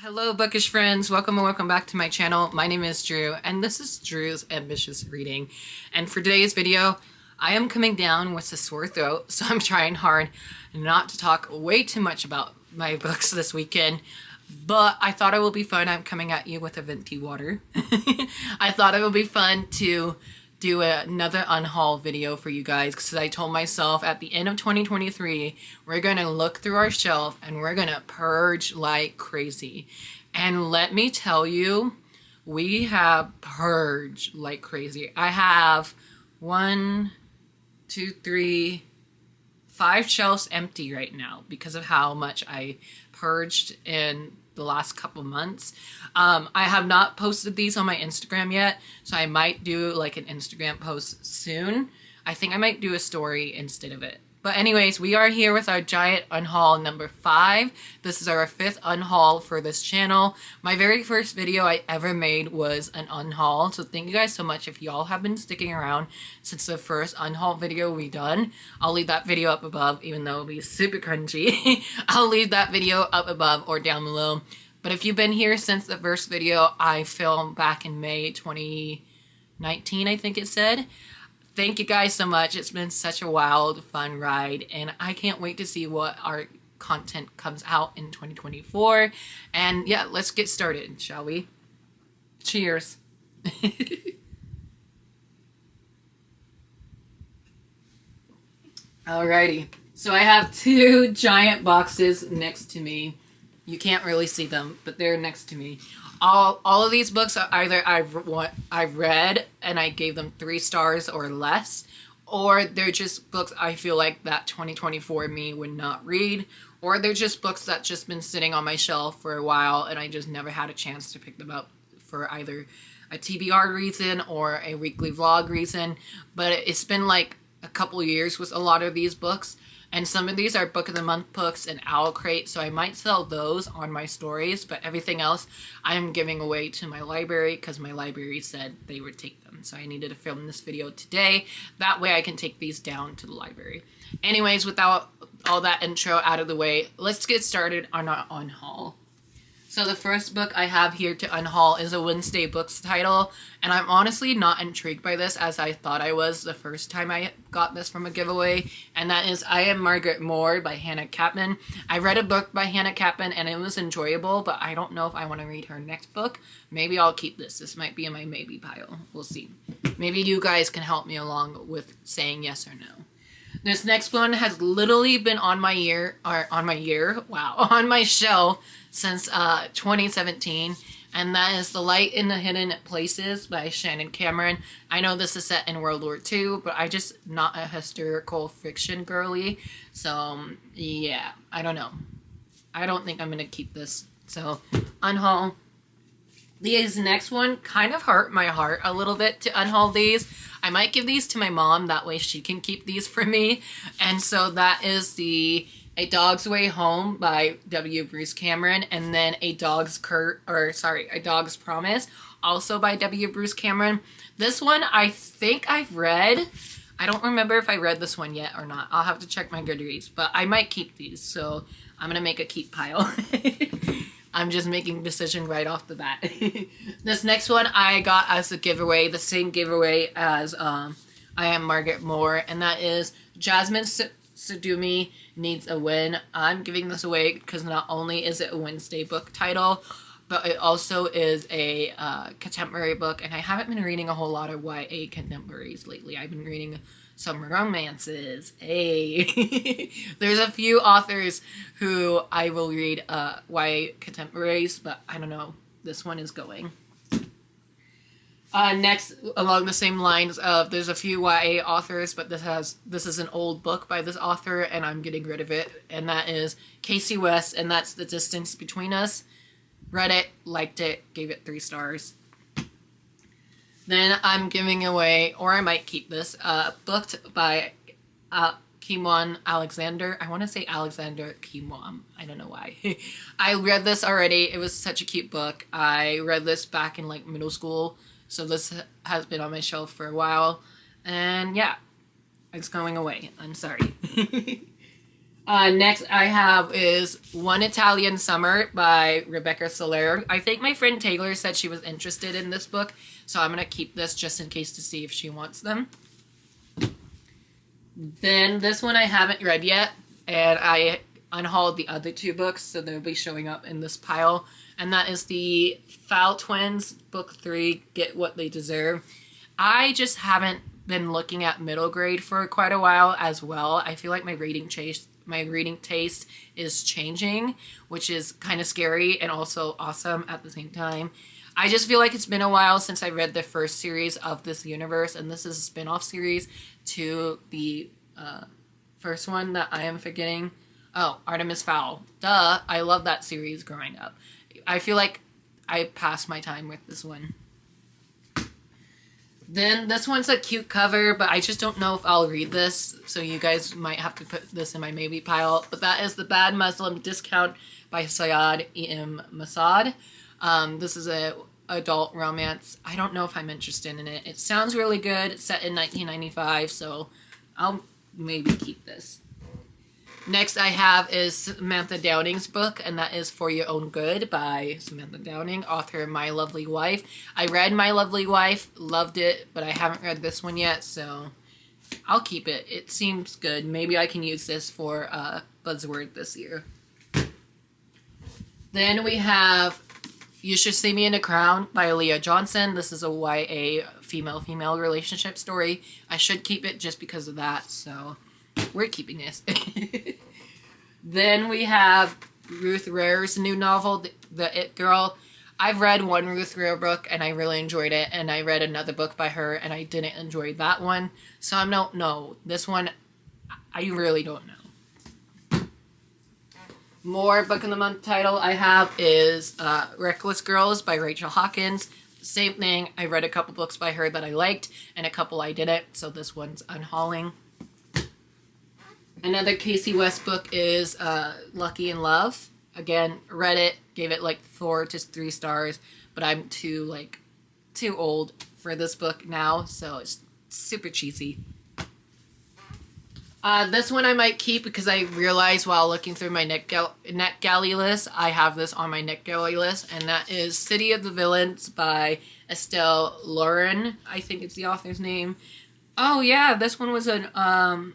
Hello bookish friends, welcome and welcome back to my channel. My name is Drew and this is Drew's Ambitious Reading. And for today's video, I am coming down with a sore throat, so I'm trying hard not to talk way too much about my books this weekend. But I thought it would be fun. I'm coming at you with a venti water. I thought it would be fun to do another unhaul video for you guys because I told myself at the end of 2023 we're gonna look through our shelf and we're gonna purge like crazy. And let me tell you, we have purged like crazy. I have 1, 2, 3, 5 shelves empty right now because of how much I purged in the last couple months. I have not posted these on my Instagram yet, so I might do like an Instagram post soon. I think I might do a story instead of it. But anyways, we are here with our giant unhaul number 5. This is our 5th unhaul for this channel. My very first video I ever made was an unhaul, so thank you guys so much if y'all have been sticking around since the first unhaul video we done. I'll leave that video up above, even though it'll be super crunchy. I'll leave that video up above or down below. But if you've been here since the first video I filmed back in May 2019, I think it said. Thank you guys so much. It's been such a wild, fun ride, and I can't wait to see what our content comes out in 2024. And yeah, let's get started, shall we? Cheers. Alrighty. So I have 2 giant boxes next to me. You can't really see them, but they're next to me. All of these books are either I've read and I gave them 3 stars or less, or they're just books I feel like that 2024 me would not read, or they're just books that just been sitting on my shelf for a while and I just never had a chance to pick them up for either a TBR reason or a weekly vlog reason. But it's been like a couple years with a lot of these books. And some of these are Book of the Month books and Owl Crate, so I might sell those on my stories, but everything else I am giving away to my library because my library said they would take them. So I needed to film this video today. That way I can take these down to the library. Anyways, without all that intro out of the way, let's get started on our unhaul. So the first book I have here to unhaul is a Wednesday Books title, and I'm honestly not intrigued by this as I thought I was the first time I got this from a giveaway, and that is I Am Margaret Moore by Hannah Kaplan. I read a book by Hannah Kaplan and it was enjoyable, but I don't know if I want to read her next book. Maybe I'll keep this. This might be in my maybe pile. We'll see. Maybe you guys can help me along with saying yes or no. This next one has literally been on my shelf since 2017, and that is The Light in the Hidden Places by Shannon Cameron. I know this is set in World War II, but I just not a historical fiction girly, so yeah, I don't know. I don't think I'm gonna keep this, so unhaul. These next one kind of hurt my heart a little bit to unhaul these. I might give these to my mom, that way she can keep these for me. And so that is A Dog's Way Home by W. Bruce Cameron, and then A Dog's Promise, also by W. Bruce Cameron. This one I think I've read. I don't remember if I read this one yet or not. I'll have to check my Goodreads, but I might keep these, so I'm gonna make a keep pile. I'm just making a decision right off the bat. This next one I got as a giveaway, the same giveaway as I Am Margaret Moore, and that is Jasmine Sudumi Needs a Win. I'm giving this away because not only is it a Wednesday book title, but it also is a contemporary book, and I haven't been reading a whole lot of YA contemporaries lately. I've been reading some romances. Hey. There's a few authors who I will read YA contemporaries, but I don't know. This one is going. Next, along the same lines of, there's a few YA authors, but this is an old book by this author, and I'm getting rid of it, and that is Casey West, and that's The Distance Between Us. Read it, liked it, gave it 3 stars. Then I'm giving away, or I might keep this, booked by Kimwan Alexander. I want to say Alexander Kimwan. I don't know why. I read this already. It was such a cute book. I read this back in like middle school, so this has been on my shelf for a while. And yeah, it's going away. I'm sorry. Next I have is One Italian Summer by Rebecca Soler. I think my friend Taylor said she was interested in this book, so I'm going to keep this just in case to see if she wants them. Then this one I haven't read yet, and I unhauled the other two books, so they'll be showing up in this pile. And that is the Foul Twins, Book 3, Get What They Deserve. I just haven't been looking at middle grade for quite a while as well. I feel like my reading taste is changing, which is kind of scary and also awesome at the same time. I just feel like it's been a while since I read the first series of this universe, and this is a spin-off series to the first one that I am forgetting. Oh, Artemis Fowl. Duh, I love that series growing up. I feel like I passed my time with this one. Then this one's a cute cover, but I just don't know if I'll read this, so you guys might have to put this in my maybe pile. But that is The Bad Muslim Discount by Syed M. Masad. This is a adult romance. I don't know if I'm interested in it. It sounds really good. It's set in 1995, so I'll maybe keep this. Next I have is Samantha Downing's book, and that is For Your Own Good by Samantha Downing, author of My Lovely Wife. I read My Lovely Wife, loved it, but I haven't read this one yet, so I'll keep it. It seems good. Maybe I can use this for buzzword this year. Then we have You Should See Me in a Crown by Leah Johnson. This is a YA female-female relationship story. I should keep it just because of that, so we're keeping this. Then we have Ruth Rare's new novel, The It Girl. I've read one Ruth Rare book and I really enjoyed it, and I read another book by her and I didn't enjoy that one. So I don't know. This one, I really don't know. More book of the month title I have is Reckless Girls by Rachel Hawkins. Same thing. I read a couple books by her that I liked and a couple I didn't, so this one's unhauling. Another Casey West book is Lucky in Love. Again, read it, gave it like 4 to 3 stars, but I'm too old for this book now, so it's super cheesy. This one I might keep because I realized while looking through my NetGalley list, I have this on my NetGalley list, and that is City of the Villains by Estelle Lauren. I think it's the author's name. Oh yeah, this one was a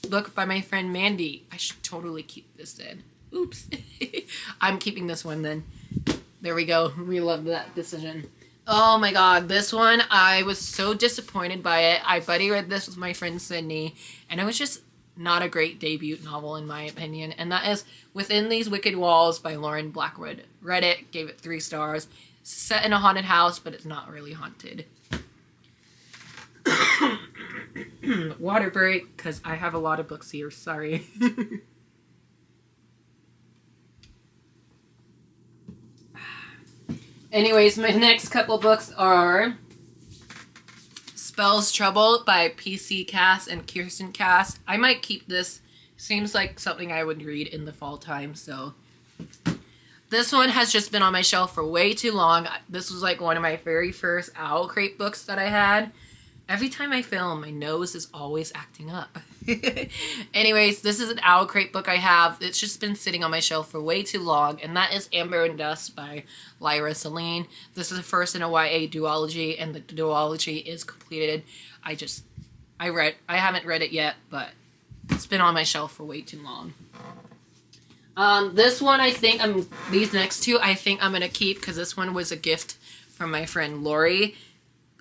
book by my friend Mandy. I should totally keep this then. Oops. I'm keeping this one then. There we go. We love that decision. Oh my god, this one, I was so disappointed by it. I buddy read this with my friend Sydney, and it was just not a great debut novel in my opinion, and that is Within These Wicked Walls by Lauren Blackwood. Read it, gave it 3 stars. Set in a haunted house, but it's not really haunted. Water break, because I have a lot of books here, sorry. Anyways, my next couple books are Spells Trouble by PC Cass and Kirsten Cass. I might keep this. Seems like something I would read in the fall time, so. This one has just been on my shelf for way too long. This was like one of my very first Owl Crate books that I had. Every time I film, my nose is always acting up. Anyways, this is an Owl Crate book I have. It's just been sitting on my shelf for way too long, and that is Amber and Dust by Lyra Celine. This is the first in a YA duology, and the duology is completed. I haven't read it yet, but it's been on my shelf for way too long. This one, these next two, I think I'm going to keep, because this one was a gift from my friend Lori.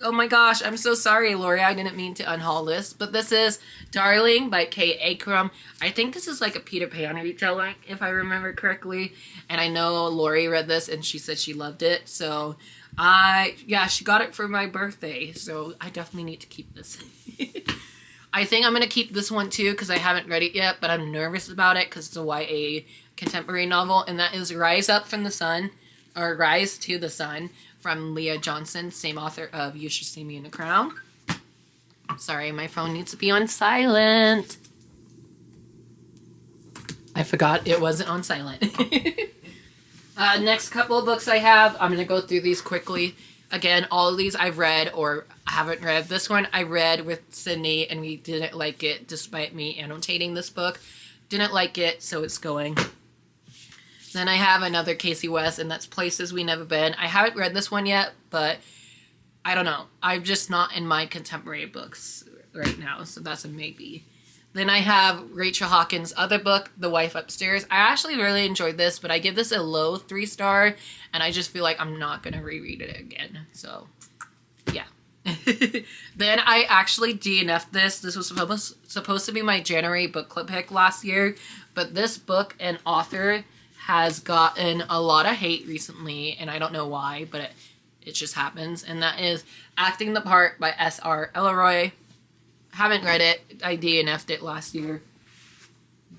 Oh my gosh, I'm so sorry, Lori. I didn't mean to unhaul this. But this is Darling by Kate Akram. I think this is like a Peter Pan retelling, if I remember correctly. And I know Lori read this and she said she loved it. So, she got it for my birthday. So, I definitely need to keep this. I think I'm going to keep this one too because I haven't read it yet. But I'm nervous about it because it's a YA contemporary novel. And that is Rise to the Sun. From Leah Johnson, same author of You Should See Me in a Crown. Sorry, my phone needs to be on silent. I forgot it wasn't on silent. Next couple of books I have, I'm going to go through these quickly. Again, all of these I've read or haven't read. This one I read with Sydney and we didn't like it despite me annotating this book. Didn't like it, so it's going. Then I have another Casey West, and that's Places We Never Been. I haven't read this one yet, but I don't know. I'm just not in my contemporary books right now, so that's a maybe. Then I have Rachel Hawkins' other book, The Wife Upstairs. I actually really enjoyed this, but I give this a low 3-star, and I just feel like I'm not going to reread it again. So, yeah. Then I actually DNF'd this. This was supposed to be my January book club pick last year, but this book and author has gotten a lot of hate recently, and I don't know why, but it just happens, and that is Acting the Part by S.R. Elroy. Haven't read it. I DNF'd it last year.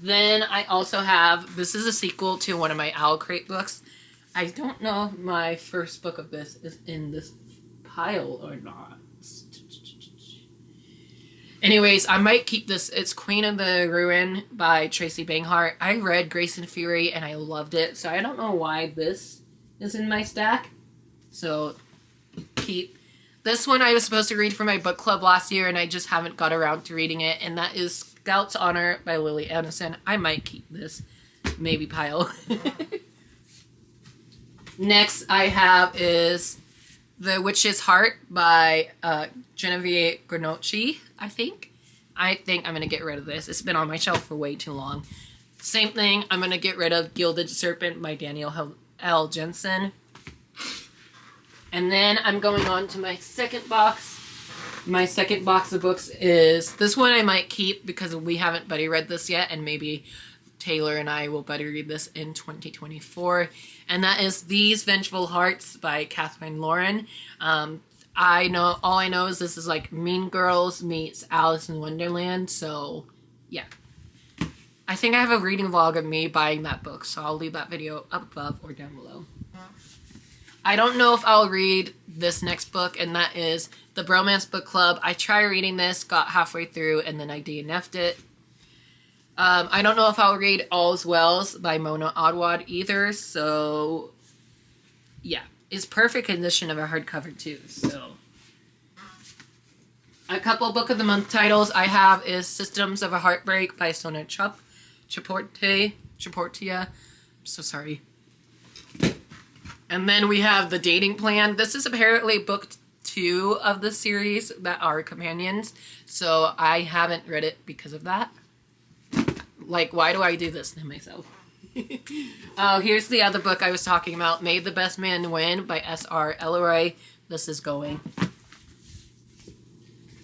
Then I also have, this is a sequel to one of my Owl Crate books. I don't know if my first book of this is in this pile or not. Anyways, I might keep this. It's Queen of the Ruin by Tracy Banghart. I read Grace and Fury and I loved it, so I don't know why this is in my stack. So, keep. This one I was supposed to read for my book club last year and I just haven't got around to reading it, and that is Scout's Honor by Lily Anderson. I might keep this. Maybe pile. Next I have is The Witch's Heart by Genevieve Granocci, I think. I think I'm going to get rid of this. It's been on my shelf for way too long. Same thing, I'm going to get rid of Gilded Serpent by Daniel L. Jensen. And then I'm going on to my second box. My second box of books is, this one I might keep because we haven't buddy read this yet, and maybe Taylor and I will buddy read this in 2024. And that is These Vengeful Hearts by Catherine Lauren. All I know is this is like Mean Girls meets Alice in Wonderland, so yeah. I think I have a reading vlog of me buying that book, so I'll leave that video up above or down below. I don't know if I'll read this next book, and that is The Bromance Book Club. I tried reading this, got halfway through, and then I DNF'd it. I don't know if I'll read All's Wells by Mona Awad either, so yeah. It's perfect condition of a hardcover too, so. A couple Book of the Month titles I have is Systems of a Heartbreak by Sona Chaportia. I'm so sorry. And then we have The Dating Plan. This is apparently book 2 of the series that are companions, so I haven't read it because of that. Like, why do I do this to myself? Here's the other book I was talking about, May the Best Man Win by S.R. Elroy. This is going.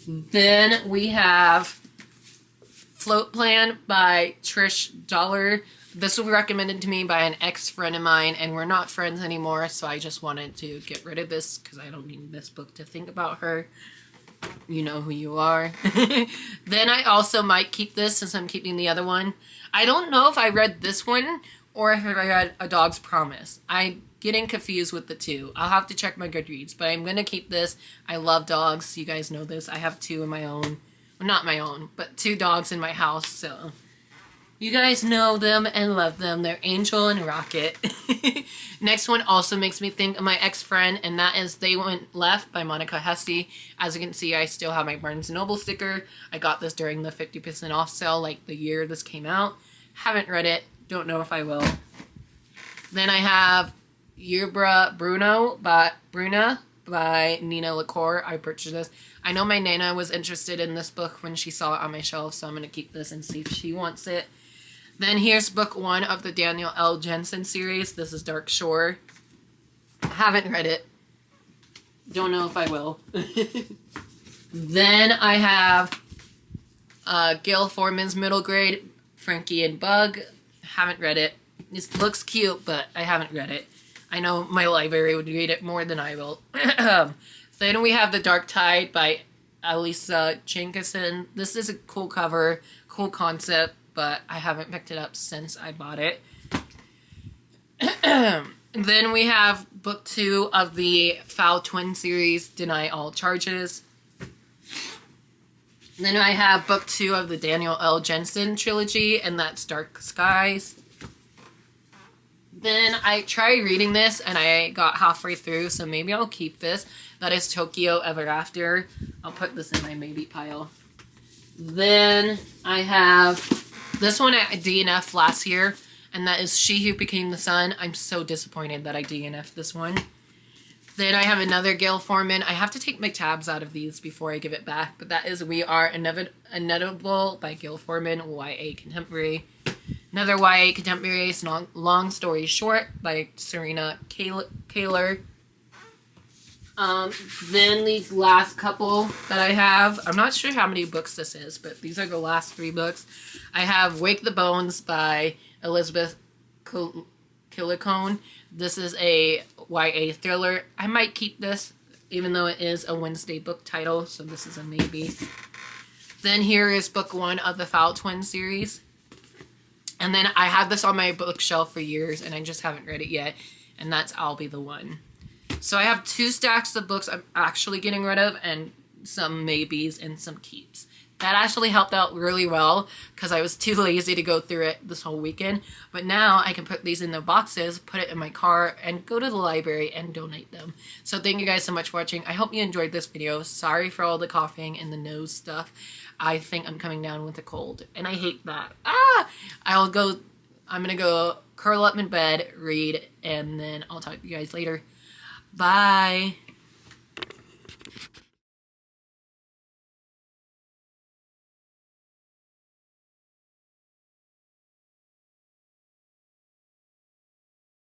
Then we have Float Plan by Trish Dollar. This was recommended to me by an ex-friend of mine, and we're not friends anymore, so I just wanted to get rid of this because I don't need this book to think about her. You know who you are. Then I also might keep this since I'm keeping the other one. I don't know if I read this one or if I read A Dog's Promise. I'm getting confused with the two. I'll have to check my Goodreads, but I'm going to keep this. I love dogs. You guys know this. I have 2 of my own. Well, not my own, but 2 dogs in my house, so you guys know them and love them. They're Angel and Rocket. Next one also makes me think of my ex-friend, and that is They Went Left by Monica Hesse. As you can see, I still have my Barnes & Noble sticker. I got this during the 50% off sale, like the year this came out. Haven't read it. Don't know if I will. Then I have Yerba Bruna by Nina LaCour. I purchased this. I know my Nana was interested in this book when she saw it on my shelf, so I'm going to keep this and see if she wants it. Then here's book 1 of the Daniel L. Jensen series. This is Dark Shore. Haven't read it. Don't know if I will. Then I have Gail Forman's Middle Grade, Frankie and Bug. Haven't read it. It looks cute, but I haven't read it. I know my library would read it more than I will. Then we have The Dark Tide by Alisa Jenkinson. This is a cool cover, cool concept, but I haven't picked it up since I bought it. Then we have book 2 of the Foul Twin series, Deny All Charges. Then I have book 2 of the Daniel L. Jensen trilogy, and that's Dark Skies. Then I tried reading this, and I got halfway through, so maybe I'll keep this. That is Tokyo Ever After. I'll put this in my maybe pile. Then I have This one I DNF'd last year, and that is She Who Became the Sun. I'm so disappointed that I DNF'd this one. Then I have another Gail Forman. I have to take my tabs out of these before I give it back, but that is We Are Inevitable by Gail Forman, YA Contemporary. Another YA Contemporary, Long Story Short by Serena Kaler. Then these last couple that I have, I'm not sure how many books this is, but these are the last 3 books. I have Wake the Bones by Elizabeth Killicone. This is a YA thriller. I might keep this, even though it is a Wednesday book title, so this is a maybe. Then here is book 1 of the Foul Twin series. And then I had this on my bookshelf for years, and I just haven't read it yet, and that's I'll Be the One. So I have 2 stacks of books I'm actually getting rid of, and some maybes and some keeps. That actually helped out really well because I was too lazy to go through it this whole weekend. But now I can put these in the boxes, put it in my car, and go to the library and donate them. So thank you guys so much for watching. I hope you enjoyed this video. Sorry for all the coughing and the nose stuff. I think I'm coming down with a cold, and I hate that. I'm gonna go curl up in bed, read, and then I'll talk to you guys later. Bye.